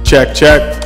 Check, check.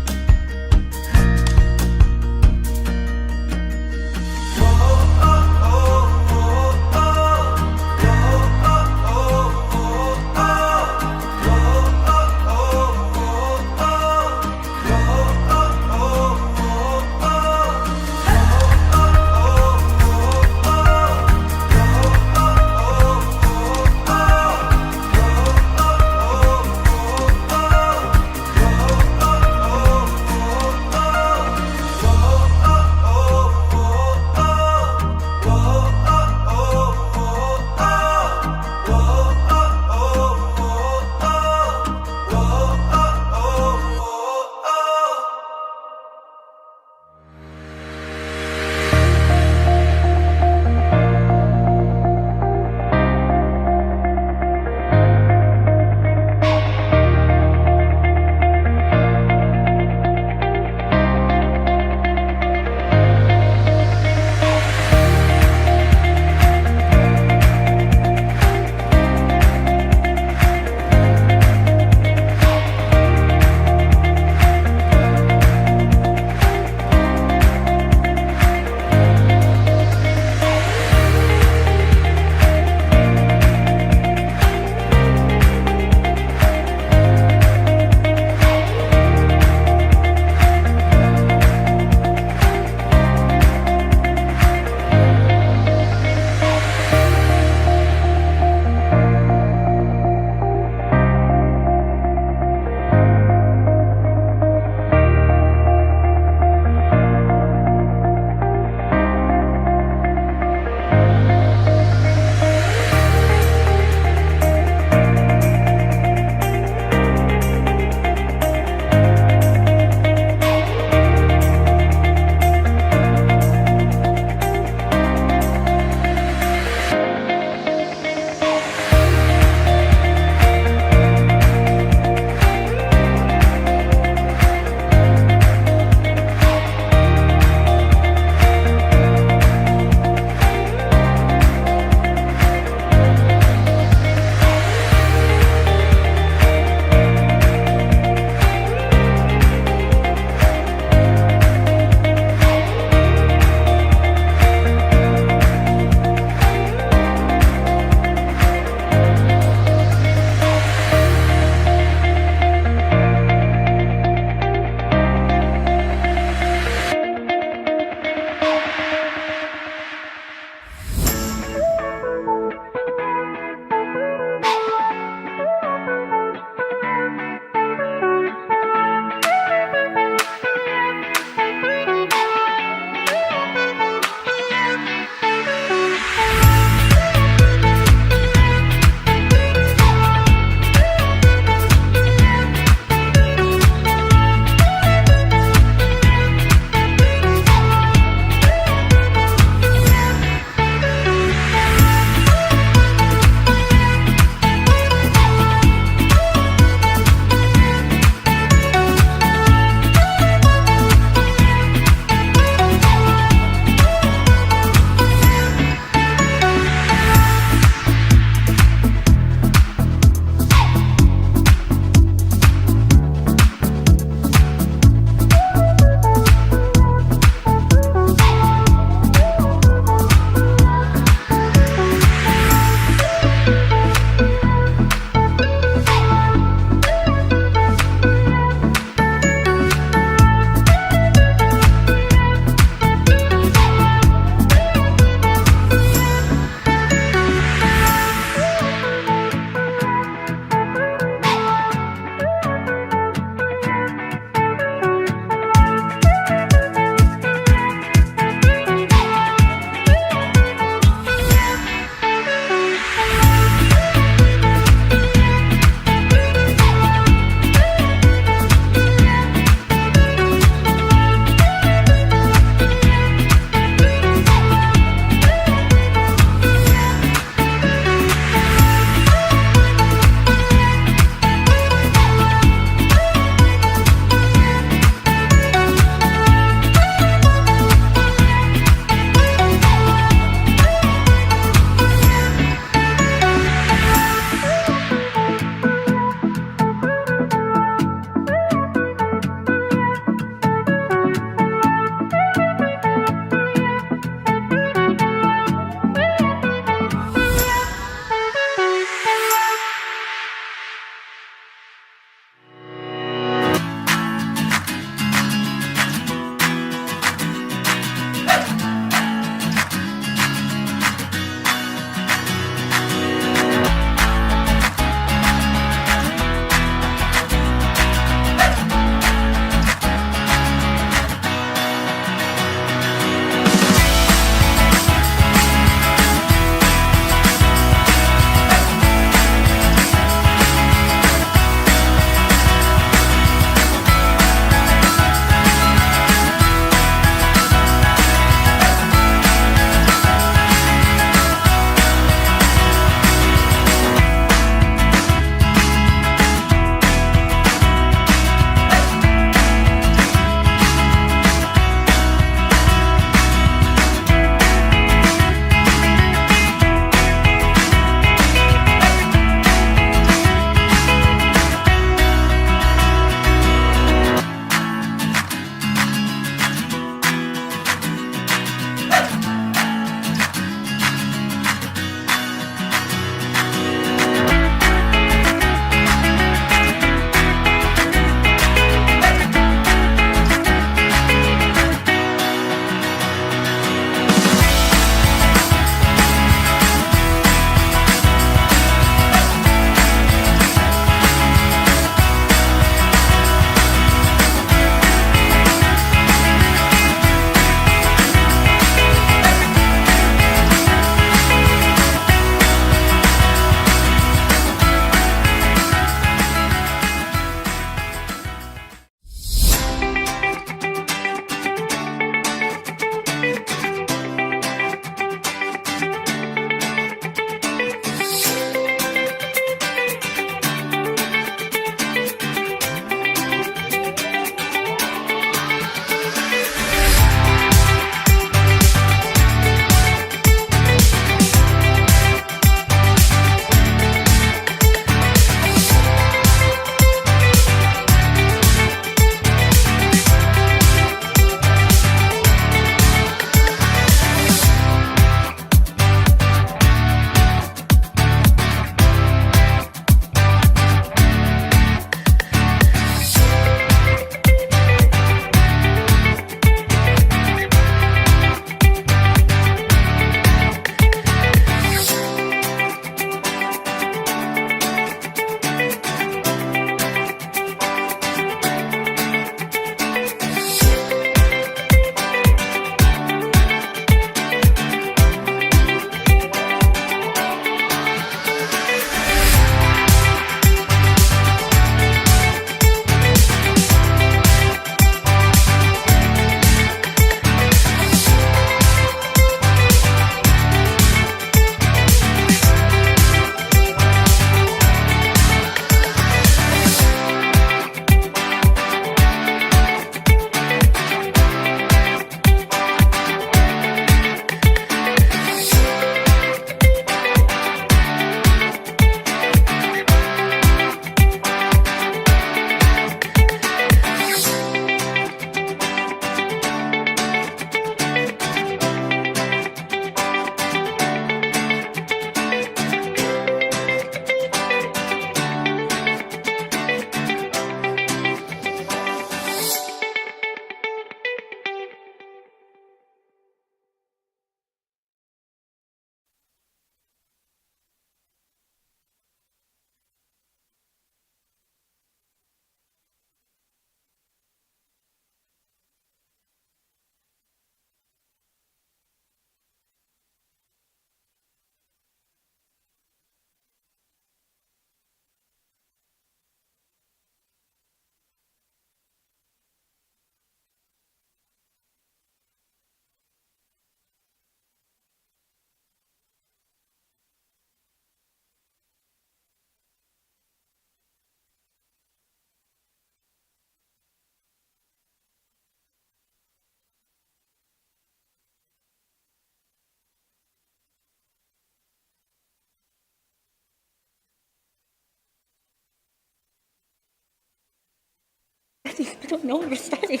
don't know. We're starting.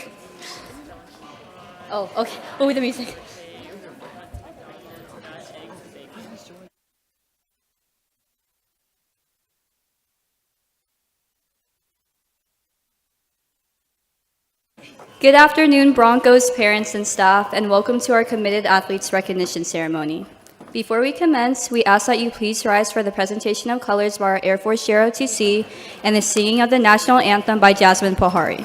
Oh, okay. Oh, with the music. Good afternoon, Broncos parents and staff, and welcome to our Committed Athletes Recognition Ceremony. Before we commence, we ask that you please rise for the presentation of colors by our Air Force JROTC and the singing of the National Anthem by Jasmine Pohari.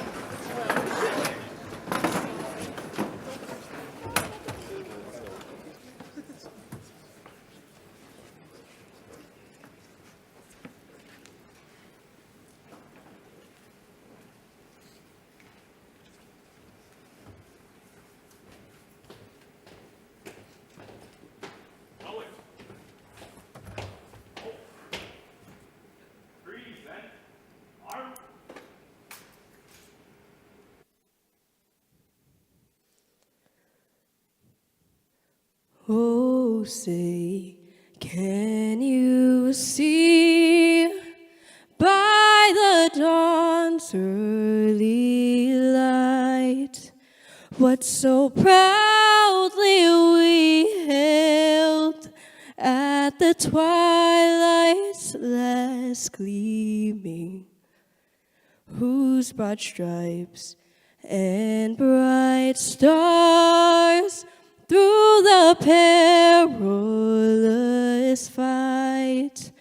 Oh, say, can you see by the dawn's early light what so proudly we hailed at the twilight's last gleaming, whose broad stripes and bright stars through the perilous fight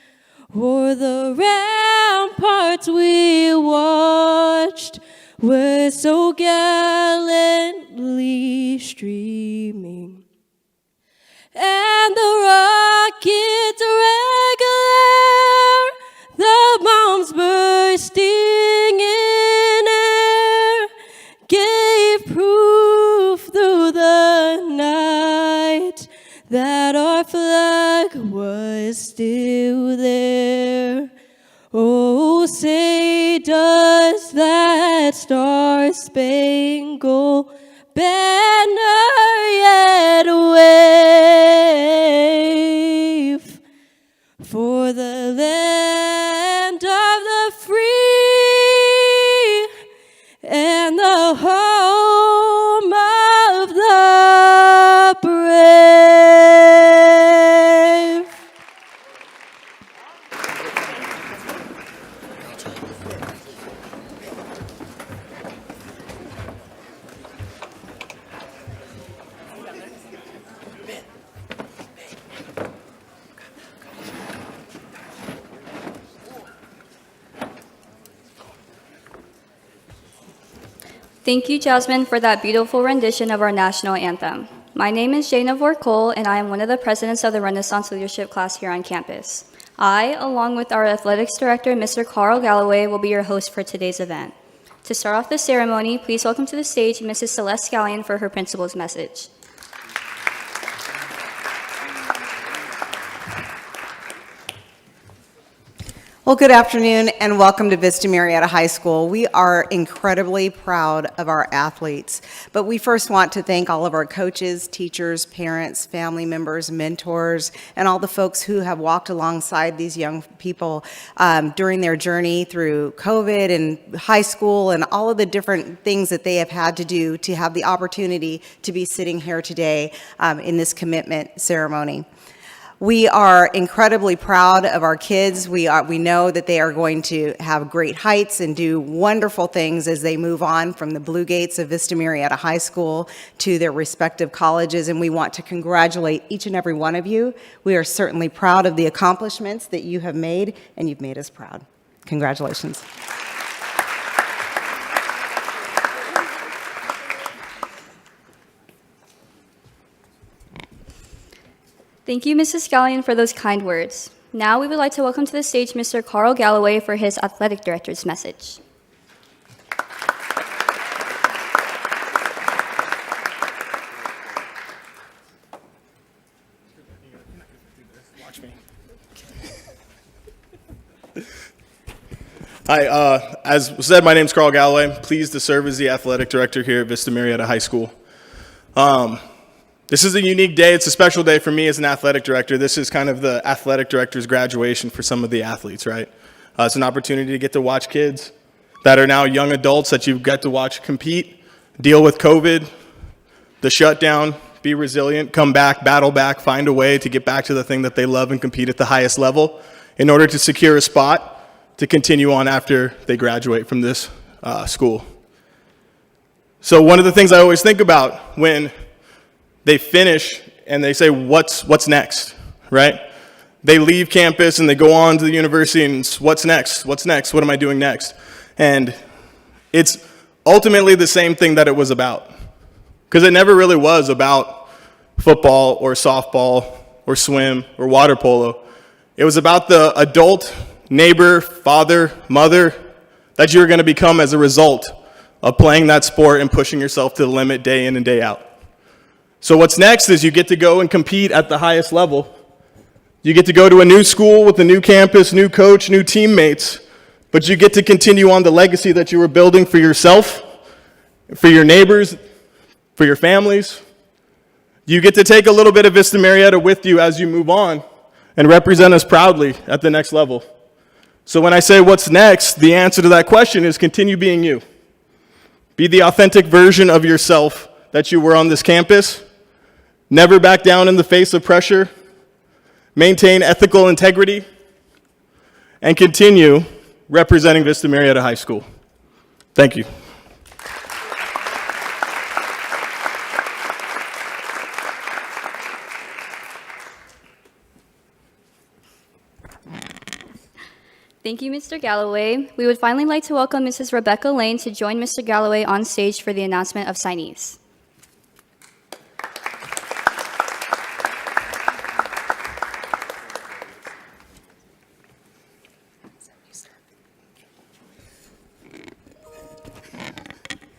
o'er the ramparts we watched were so gallantly streaming, and the rockets regular, the bombs bursting in air, gave proof through the night that our flag was still there. Oh, say, does that star-spangled banner yet wave for the land of the free and the home of the brave? Thank you, Jasmine, for that beautiful rendition of our national anthem. My name is Jana Vorkol, and I am one of the presidents of the Renaissance Leadership class here on campus. I, along with our athletics director, Mr. Carl Galloway, will be your host for today's event. To start off the ceremony, please welcome to the stage Mrs. Celeste Scallion for her principal's message. Well, good afternoon and welcome to Vista Murrieta High School. We are incredibly proud of our athletes, but we first want to thank all of our coaches, teachers, parents, family members, mentors, and all the folks who have walked alongside these young people during their journey through COVID and high school and all of the different things that they have had to do to have the opportunity to be sitting here today in this commitment ceremony. We are incredibly proud of our kids. We know that they are going to have great heights and do wonderful things as they move on from the Blue Gates of Vista Murrieta High School to their respective colleges, and we want to congratulate each and every one of you. We are certainly proud of the accomplishments that you have made, and you've made us proud. Congratulations. Thank you, Mrs. Scallion, for those kind words. Now we would like to welcome to the stage Mr. Carl Galloway for his athletic director's message. Watch me. Hi, as said, my name is Carl Galloway. I'm pleased to serve as the athletic director here at Vista Murrieta High School. This is a unique day. It's a special day for me as an athletic director. This is kind of the athletic director's graduation for some of the athletes, right? It's an opportunity to get to watch kids that are now young adults that you've got to watch compete, deal with COVID, the shutdown, be resilient, come back, battle back, find a way to get back to the thing that they love and compete at the highest level in order to secure a spot to continue on after they graduate from this school. So one of the things I always think about when they finish and they say, what's next, right? They leave campus and they go on to the university and what's next? What's next? What am I doing next? And it's ultimately the same thing that it was about. Because it never really was about football or softball or swim or water polo. It was about the adult, neighbor, father, mother that you're going to become as a result of playing that sport and pushing yourself to the limit day in and day out. So what's next is you get to go and compete at the highest level. You get to go to a new school with a new campus, new coach, new teammates, but you get to continue on the legacy that you were building for yourself, for your neighbors, for your families. You get to take a little bit of Vista Murrieta with you as you move on and represent us proudly at the next level. So when I say what's next, the answer to that question is continue being you. Be the authentic version of yourself that you were on this campus. Never back down in the face of pressure. Maintain ethical integrity. And continue representing Vista Murrieta High School. Thank you. Thank you, Mr. Galloway. We would finally like to welcome Mrs. Rebecca Lane to join Mr. Galloway on stage for the announcement of signees.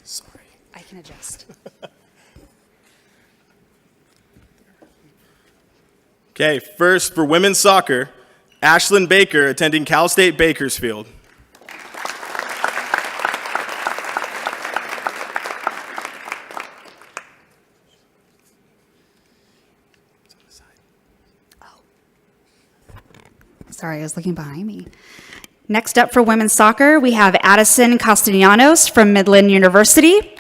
Sorry, I can adjust. Okay, first for women's soccer, Ashlyn Baker attending Cal State Bakersfield. Sorry, I was looking behind me. Next up for women's soccer, we have Addison Castellanos from Midland University.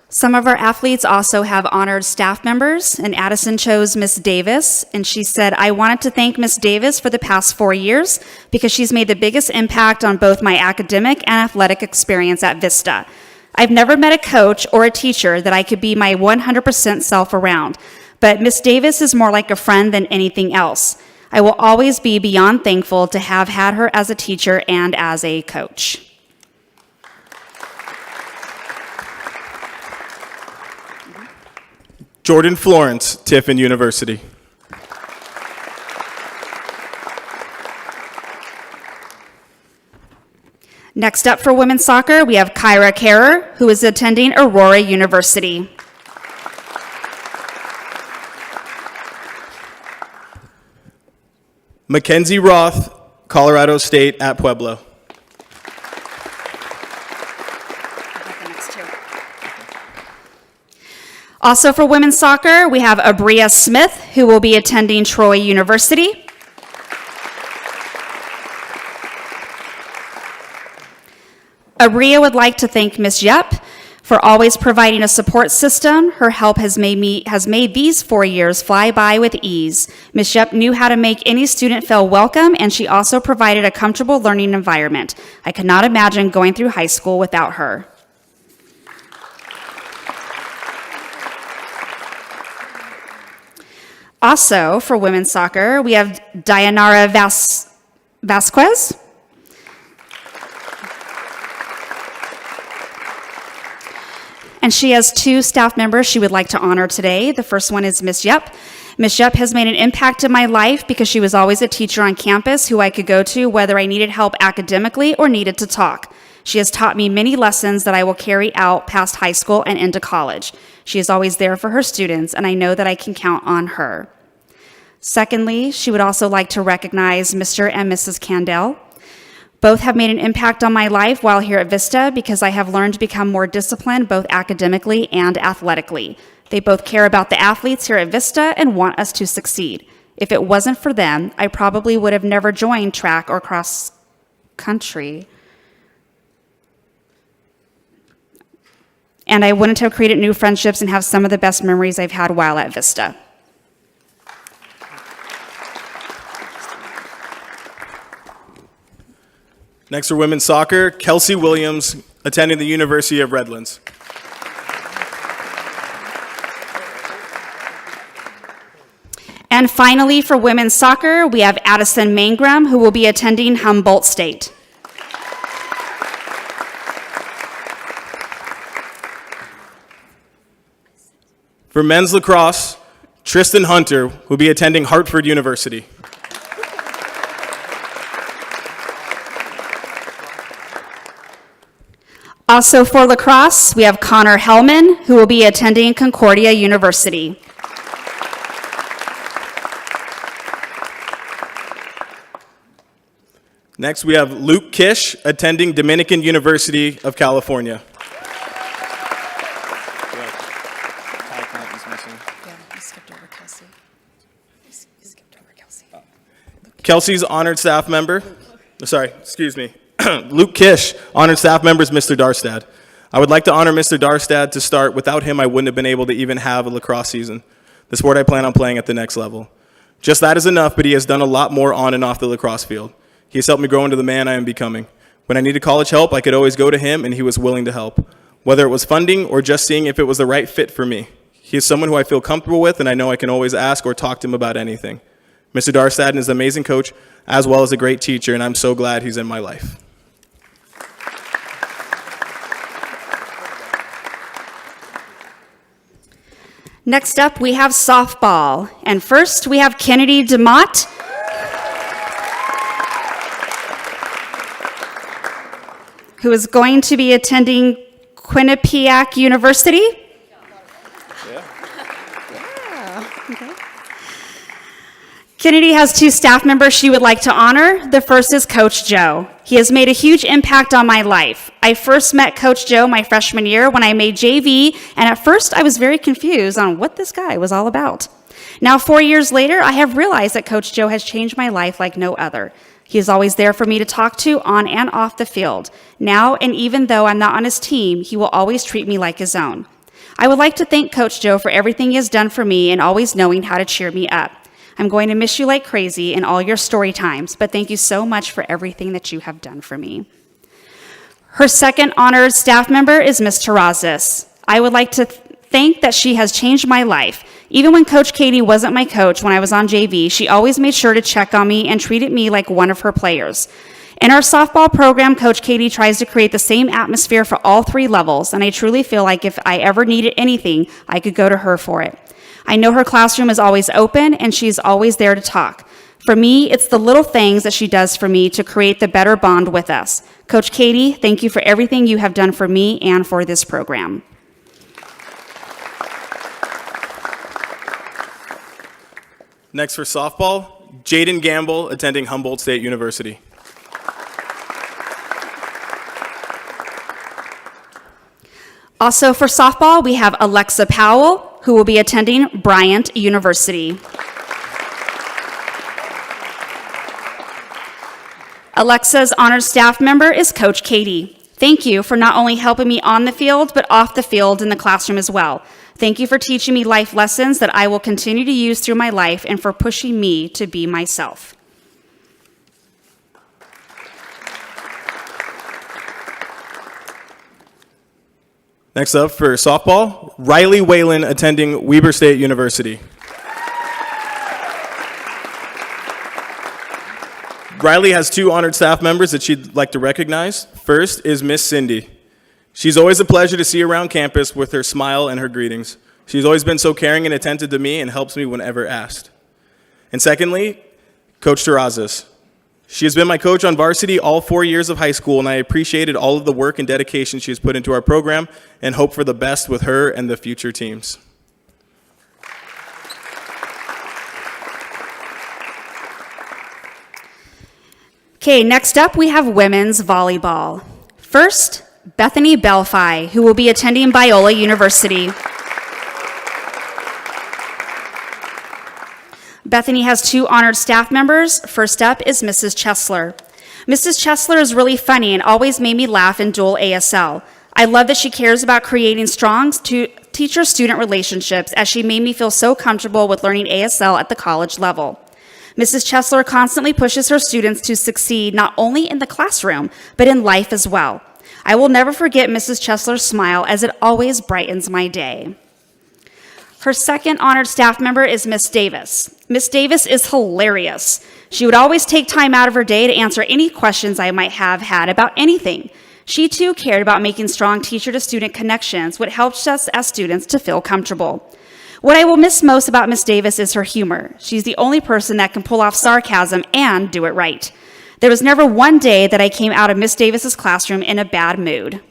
Some of our athletes also have honored staff members, and Addison chose Miss Davis, and she said, I wanted to thank Miss Davis for the past 4 years because she's made the biggest impact on both my academic and athletic experience at Vista. I've never met a coach or a teacher that I could be my 100% self around, but Miss Davis is more like a friend than anything else. I will always be beyond thankful to have had her as a teacher and as a coach. Jordan Florence, Tiffin University. Next up for women's soccer, we have Kyra Kerrer, who is attending Aurora University. Mackenzie Roth, Colorado State at Pueblo. Also for women's soccer, we have Abria Smith, who will be attending Troy University. Abria would like to thank Ms. Yep for always providing a support system. Her help has made these 4 years fly by with ease. Ms. Yep knew how to make any student feel welcome, and she also provided a comfortable learning environment. I could not imagine going through high school without her. Also, for women's soccer, we have Dayanara Vasquez. And she has 2 staff members she would like to honor today. The first one is Miss Yep. Miss Yep has made an impact in my life because she was always a teacher on campus who I could go to whether I needed help academically or needed to talk. She has taught me many lessons that I will carry out past high school and into college. She is always there for her students, and I know that I can count on her. Secondly, she would also like to recognize Mr. and Mrs. Candell. Both have made an impact on my life while here at Vista because I have learned to become more disciplined both academically and athletically. They both care about the athletes here at Vista and want us to succeed. If it wasn't for them, I probably would have never joined track or cross country. And I wouldn't have created new friendships and have some of the best memories I've had while at Vista. Next for women's soccer, Kelsey Williams, attending the University of Redlands. And finally, for women's soccer, we have Addison Mangrum, who will be attending Humboldt State. For men's lacrosse, Tristan Hunter will be attending Hartford University. Also for lacrosse, we have Connor Hellman, who will be attending Concordia University. Next, we have Luke Kish, attending Dominican University of California. Kelsey's honored staff member, Luke Kish, honored staff member is Mr. Darstad. I would like to honor Mr. Darstad to start. Without him, I wouldn't have been able to even have a lacrosse season, the sport I plan on playing at the next level. Just that is enough, but he has done a lot more on and off the lacrosse field. He has helped me grow into the man I am becoming. When I needed college help, I could always go to him, and he was willing to help, whether it was funding or just seeing if it was the right fit for me. He is someone who I feel comfortable with, and I know I can always ask or talk to him about anything. Mr. Darstad is an amazing coach, as well as a great teacher, and I'm so glad he's in my life. Next up, we have softball. And first, we have Kennedy DeMott, who is going to be attending Quinnipiac University. Kennedy has two staff members she would like to honor. The first is Coach Joe. He has made a huge impact on my life. I first met Coach Joe my freshman year when I made JV, and at first I was very confused on what this guy was all about. Now, 4 years later, I have realized that Coach Joe has changed my life like no other. He is always there for me to talk to on and off the field. Now, and even though I'm not on his team, he will always treat me like his own. I would like to thank Coach Joe for everything he has done for me and always knowing how to cheer me up. I'm going to miss you like crazy in all your story times, but thank you so much for everything that you have done for me. Her second honored staff member is Ms. Terrazas. I would like to think that she has changed my life. Even when Coach Katie wasn't my coach when I was on JV, she always made sure to check on me and treated me like one of her players. In our softball program, Coach Katie tries to create the same atmosphere for all three levels, and I truly feel like if I ever needed anything, I could go to her for it. I know her classroom is always open, and she's always there to talk. For me, it's the little things that she does for me to create the better bond with us. Coach Katie, thank you for everything you have done for me and for this program. Next for softball, Jaden Gamble, attending Humboldt State University. Also for softball, we have Alexa Powell, who will be attending Bryant University. Alexa's honored staff member is Coach Katie. Thank you for not only helping me on the field, but off the field in the classroom as well. Thank you for teaching me life lessons that I will continue to use through my life and for pushing me to be myself. Next up for softball, Riley Whalen, attending Weber State University. Riley has two honored staff members that she'd like to recognize. First is Miss Cindy. She's always a pleasure to see around campus with her smile and her greetings. She's always been so caring and attentive to me and helps me whenever asked. And secondly, Coach Terrazas. She has been my coach on varsity all 4 years of high school, and I appreciated all of the work and dedication she has put into our program and hope for the best with her and the future teams. Okay, next up we have women's volleyball. First, Bethany Belfi, who will be attending Biola University. Bethany has 2 honored staff members. First up is Mrs. Chesler. Mrs. Chesler is really funny and always made me laugh in dual ASL. I love that she cares about creating strong teacher-student relationships, as she made me feel so comfortable with learning ASL at the college level. Mrs. Chesler constantly pushes her students to succeed not only in the classroom, but in life as well. I will never forget Mrs. Chesler's smile, as it always brightens my day. Her second honored staff member is Miss Davis. Miss Davis is hilarious. She would always take time out of her day to answer any questions I might have had about anything. She too cared about making strong teacher-to-student connections, which helps us as students to feel comfortable. What I will miss most about Miss Davis is her humor. She's the only person that can pull off sarcasm and do it right. There was never one day that I came out of Miss Davis's classroom in a bad mood.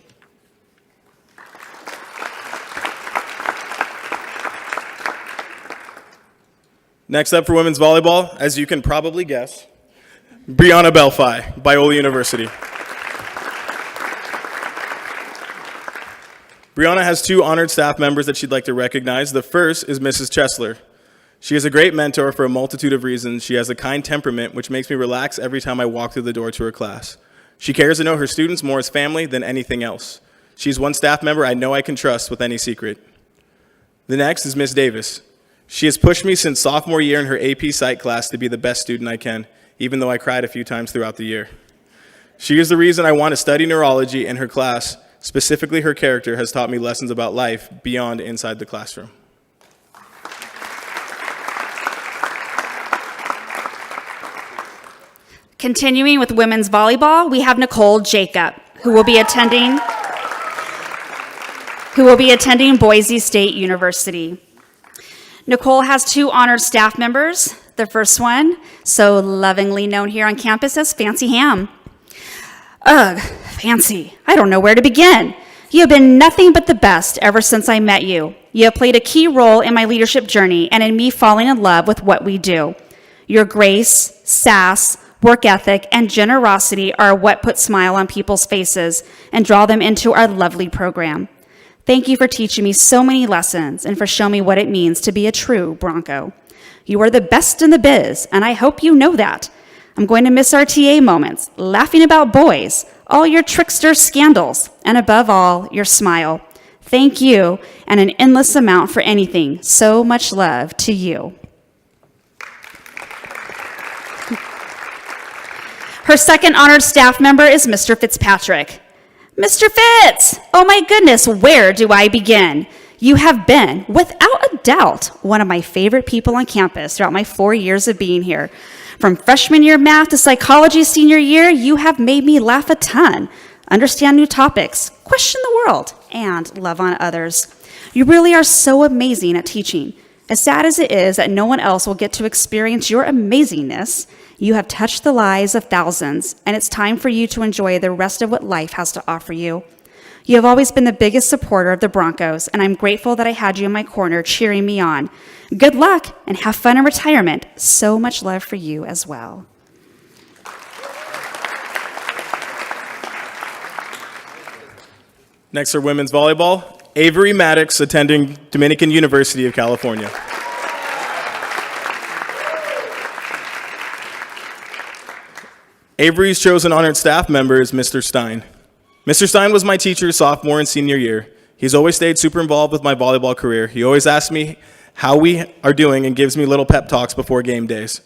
Next up for women's volleyball, as you can probably guess, Brianna Belfi, Biola University. Brianna has 2 honored staff members that she'd like to recognize. The first is Mrs. Chesler. She is a great mentor for a multitude of reasons. She has a kind temperament, which makes me relax every time I walk through the door to her class. She cares to know her students more as family than anything else. She's one staff member I know I can trust with any secret. The next is Miss Davis. She has pushed me since sophomore year in her AP Psych class to be the best student I can, even though I cried a few times throughout the year. She is the reason I want to study neurology, and her class, specifically her character, has taught me lessons about life beyond inside the classroom. Continuing with women's volleyball, we have Nicole Jacob, who will be attending Boise State University. Nicole has 2 honored staff members. The first one, so lovingly known here on campus as Fancy Ham. Ugh, Fancy, I don't know where to begin. You have been nothing but the best ever since I met you. You have played a key role in my leadership journey and in me falling in love with what we do. Your grace, sass, work ethic, and generosity are what put smile on people's faces and draw them into our lovely program. Thank you for teaching me so many lessons and for showing me what it means to be a true Bronco. You are the best in the biz, and I hope you know that. I'm going to miss our TA moments, laughing about boys, all your trickster scandals, and above all, your smile. Thank you, and an endless amount for anything. So much love to you. Her second honored staff member is Mr. Fitzpatrick. Mr. Fitz! Oh my goodness, where do I begin? You have been, without a doubt, one of my favorite people on campus throughout my 4 years of being here. From freshman year math to psychology senior year, you have made me laugh a ton, understand new topics, question the world, and love on others. You really are so amazing at teaching. As sad as it is that no one else will get to experience your amazingness, you have touched the lives of thousands, and it's time for you to enjoy the rest of what life has to offer you. You have always been the biggest supporter of the Broncos, and I'm grateful that I had you in my corner cheering me on. Good luck, and have fun in retirement. So much love for you as well. Next for women's volleyball, Avery Maddox, attending Dominican University of California. Avery's chosen honored staff member is Mr. Stein. Mr. Stein was my teacher sophomore and senior year. He's always stayed super involved with my volleyball career. He always asks me how we are doing and gives me little pep talks before game days.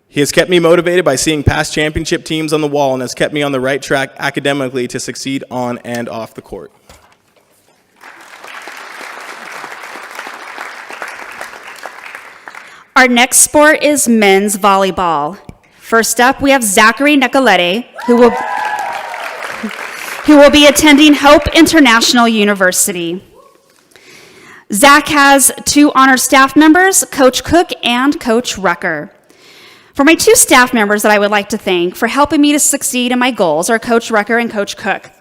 He has kept me motivated by seeing past championship teams on the wall and has kept me on the right track academically to succeed on and off the court. Our next sport is men's volleyball. First up, we have Zachary Nicolette, who will be attending Hope International University. Zach has 2 honored staff members, Coach Cook and Coach Rucker. For my 2 staff members that I would like to thank for helping me to succeed in my goals are Coach Rucker and Coach Cook.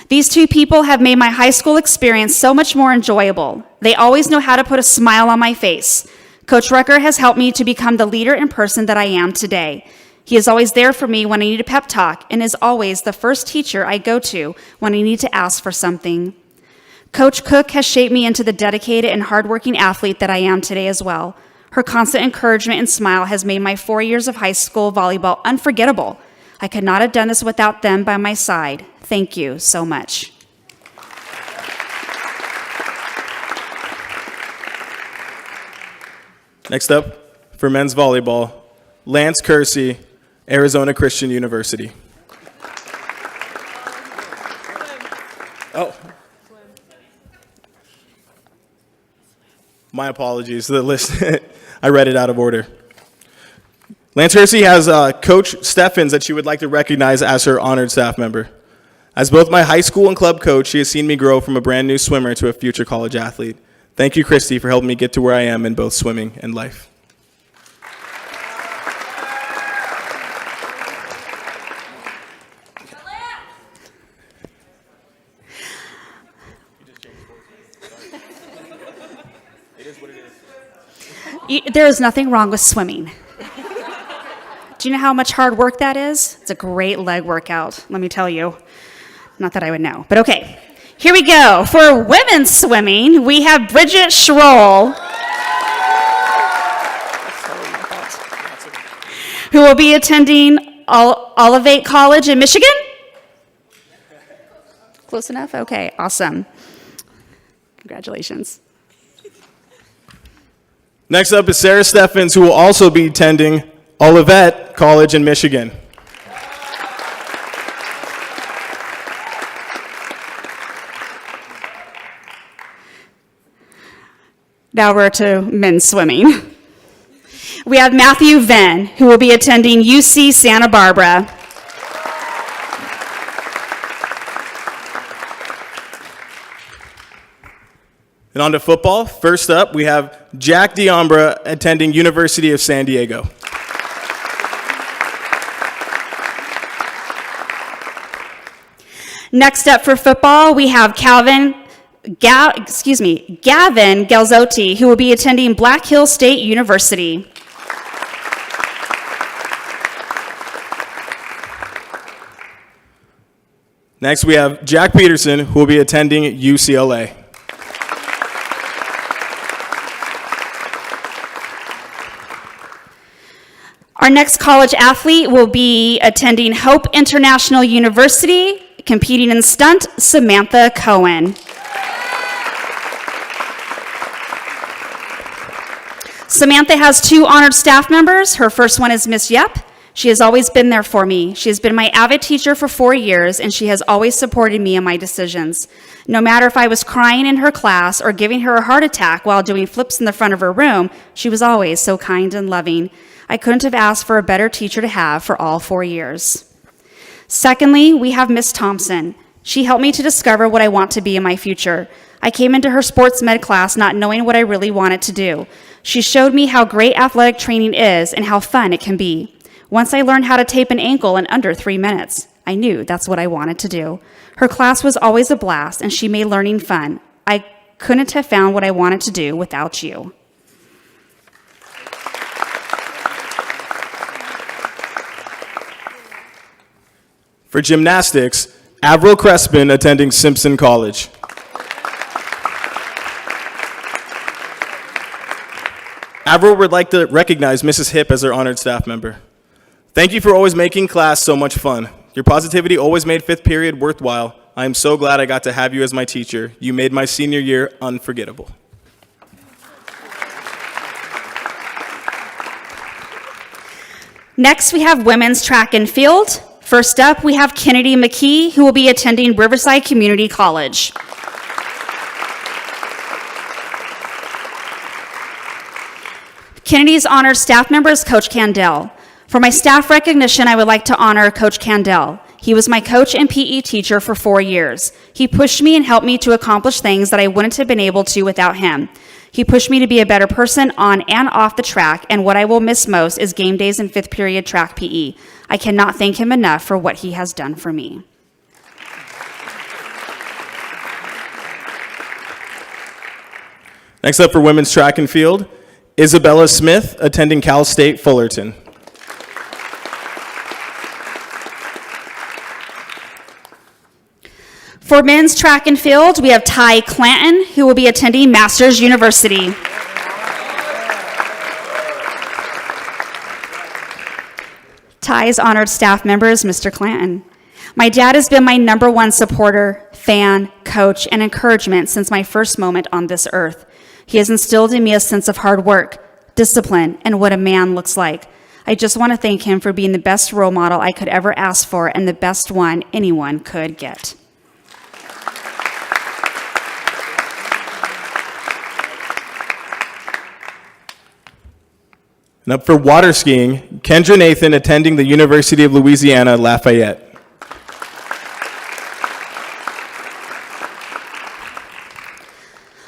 These 2 people have made my high school experience so much more enjoyable. They always know how to put a smile on my face. Coach Rucker has helped me to become the leader and person that I am today. He is always there for me when I need a pep talk and is always the first teacher I go to when I need to ask for something. Coach Cook has shaped me into the dedicated and hardworking athlete that I am today as well. Her constant encouragement and smile has made my 4 years of high school volleyball unforgettable. I could not have done this without them by my side. Thank you so much. Next up, for men's volleyball, Lance Kersey, Arizona Christian University. Oh. My apologies. The list, I read it out of order. Lance Kersey has Coach Steffens that she would like to recognize as her honored staff member. As both my high school and club coach, she has seen me grow from a brand new swimmer to a future college athlete. Thank you, Christy, for helping me get to where I am in both swimming and life. There is nothing wrong with swimming. Do you know how much hard work that is? It's a great leg workout, let me tell you. Not that I would know, but okay. Here we go. For women's swimming, we have Bridget Schroll, who will be attending Olivate College in Michigan. Close enough? Okay, awesome. Congratulations. Next up is Sarah Steffens, who will also be attending Olivet College in Michigan. Now we're to men's swimming. We have Matthew Venn, who will be attending UC Santa Barbara. And on to football. First up, we have Jack D'Ambra attending University of San Diego. Next up for football, we have Gavin Galzotti, who will be attending Black Hill State University. Next, we have Jack Peterson, who will be attending UCLA. Our next college athlete will be attending Hope International University, competing in stunt, Samantha Cohen. Samantha has 2 honored staff members. Her first one is Miss Yep. She has always been there for me. She has been my avid teacher for 4 years, and she has always supported me in my decisions. No matter if I was crying in her class or giving her a heart attack while doing flips in the front of her room, she was always so kind and loving. I couldn't have asked for a better teacher to have for all 4 years. Secondly, we have Miss Thompson. She helped me to discover what I want to be in my future. I came into her sports med class not knowing what I really wanted to do. She showed me how great athletic training is and how fun it can be. Once I learned how to tape an ankle in under 3 minutes, I knew that's what I wanted to do. Her class was always a blast, and she made learning fun. I couldn't have found what I wanted to do without you. For gymnastics, Avril Crespin attending Simpson College. Avril would like to recognize Mrs. Hip as her honored staff member. Thank you for always making class so much fun. Your positivity always made 5th period worthwhile. I am so glad I got to have you as my teacher. You made my senior year unforgettable. Next, we have women's track and field. First up, we have Kennedy McKee, who will be attending Riverside Community College. Kennedy's honored staff member is Coach Candell. For my staff recognition, I would like to honor Coach Candell. He was my coach and PE teacher for 4 years. He pushed me and helped me to accomplish things that I wouldn't have been able to without him. He pushed me to be a better person on and off the track, and what I will miss most is game days and 5th period track PE. I cannot thank him enough for what he has done for me. Next up for women's track and field, Isabella Smith attending Cal State Fullerton. For men's track and field, we have Ty Clanton, who will be attending Masters University. ties honored staff members, Mr. Clanton. My dad has been my number one supporter, fan, coach, and encouragement since my first moment on this earth. He has instilled in me a sense of hard work, discipline, and what a man looks like. I just want to thank him for being the best role model I could ever ask for and the best one anyone could get. And up for water skiing, Kendra Nathan attending the University of Louisiana, Lafayette.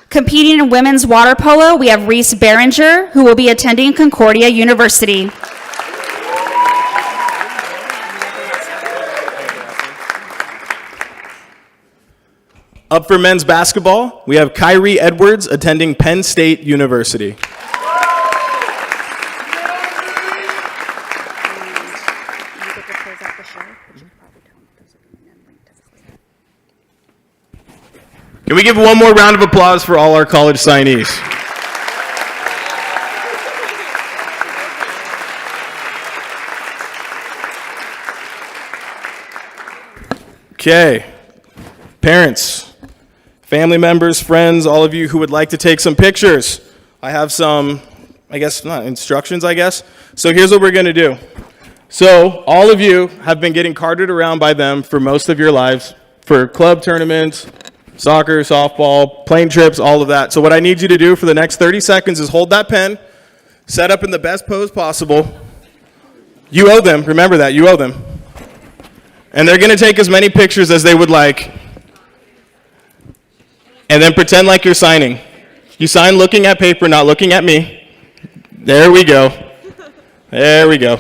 Competing in women's water polo, we have Reese Behringer, who will be attending Concordia University. Up for men's basketball, we have Kyrie Edwards attending Penn State University. Can we give one more round of applause for all our college signees? Okay, parents, family members, friends, all of you who would like to take some pictures. I have some, instructions. So here's what we're gonna do. So all of you have been getting carted around by them for most of your lives, for club tournaments, soccer, softball, plane trips, all of that. So what I need you to do for the next 30 seconds is hold that pen, set up in the best pose possible. You owe them, remember that, you owe them. And they're gonna take as many pictures as they would like. And then pretend like you're signing. You sign looking at paper, not looking at me. There we go. There we go.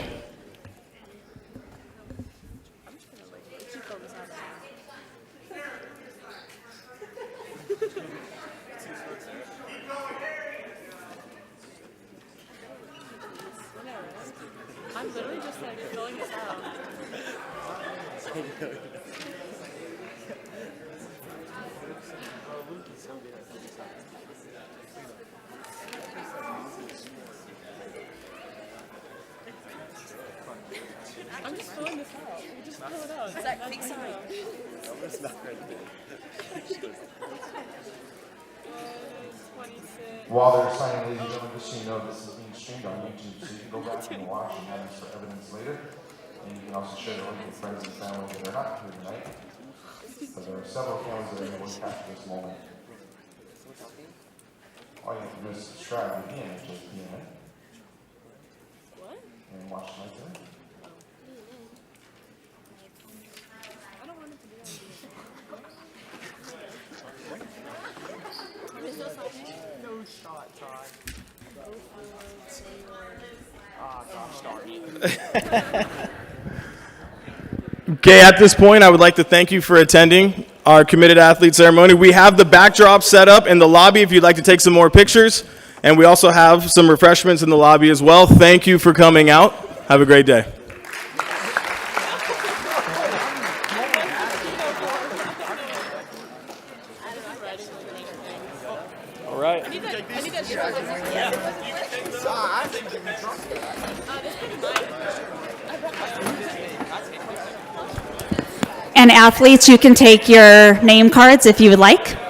While they're signing, ladies and gentlemen, just so you know, this is being streamed on YouTube, so you can go back and watch and have this for evidence later. And you can also share the link with friends and family that are not here tonight. But there are several families that are able to capture this moment. All you have to do is subscribe again, just PN. And watch like that. Okay, at this point, I would like to thank you for attending our committed athlete ceremony. We have the backdrop set up in the lobby if you'd like to take some more pictures. And we also have some refreshments in the lobby as well. Thank you for coming out. Have a great day. All right. And athletes, you can take your name cards if you would like.